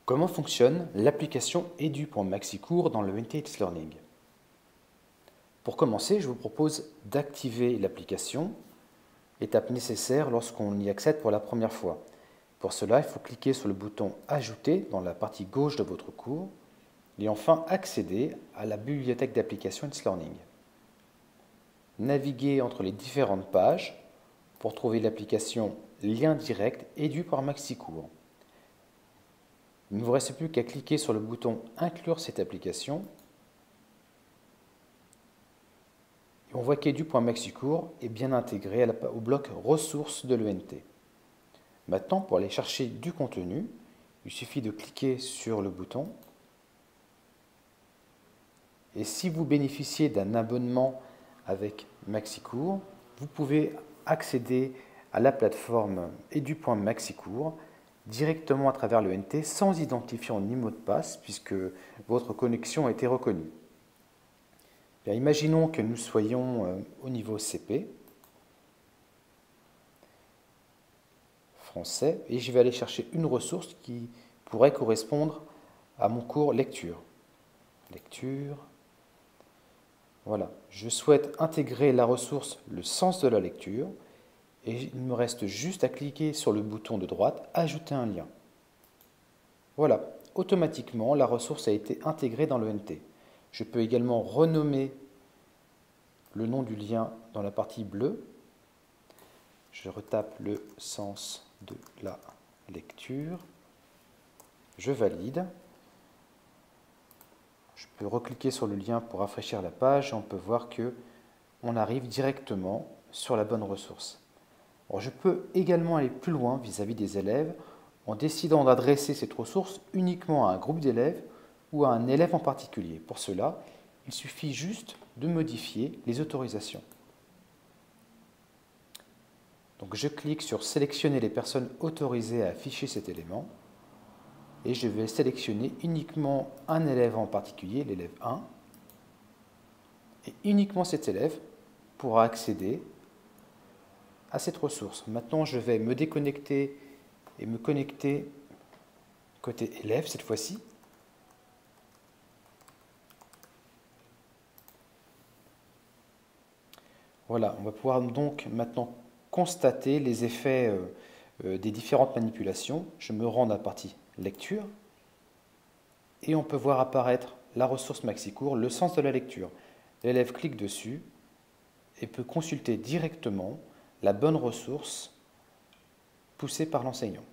Comment fonctionne l'application edu.maxicours dans le NT It's Learning? Pour commencer, je vous propose d'activer l'application, étape nécessaire lorsqu'on y accède pour la première fois. Pour cela, il faut cliquer sur le bouton « Ajouter » dans la partie gauche de votre cours et enfin accéder à la bibliothèque d'applications It's Learning. Naviguez entre les différentes pages pour trouver l'application Lien direct edu.maxicours. Il ne vous reste plus qu'à cliquer sur le bouton « Inclure cette application » et on voit qu'edu.maxicours est bien intégré au bloc ressources de l'ENT. Maintenant, pour aller chercher du contenu, il suffit de cliquer sur le bouton. Et si vous bénéficiez d'un abonnement avec Maxicours, vous pouvez accéder à la plateforme edu.maxicours directement à travers l'ENT sans identifiant ni mot de passe puisque votre connexion a été reconnue. Bien, imaginons que nous soyons au niveau CP, français, et je vais aller chercher une ressource qui pourrait correspondre à mon cours lecture. Lecture. Voilà, je souhaite intégrer la ressource le sens de la lecture et il me reste juste à cliquer sur le bouton de droite « Ajouter un lien ». Voilà, automatiquement la ressource a été intégrée dans l'ENT. Je peux également renommer le nom du lien dans la partie bleue. Je retape le sens de la lecture. Je valide. Je peux recliquer sur le lien pour rafraîchir la page et on peut voir qu'on arrive directement sur la bonne ressource. Alors, je peux également aller plus loin vis-à-vis des élèves en décidant d'adresser cette ressource uniquement à un groupe d'élèves ou à un élève en particulier. Pour cela, il suffit juste de modifier les autorisations. Donc, je clique sur « Sélectionner les personnes autorisées à afficher cet élément » et je vais sélectionner uniquement un élève en particulier, l'élève 1, et uniquement cet élève pourra accéder à cette ressource. Maintenant, je vais me déconnecter et me connecter côté élève cette fois-ci. Voilà, on va pouvoir donc maintenant constater les effets des différentes manipulations. Je me rends dans la partie lecture et on peut voir apparaître la ressource Maxicours, le sens de la lecture. L'élève clique dessus et peut consulter directement la bonne ressource poussée par l'enseignant.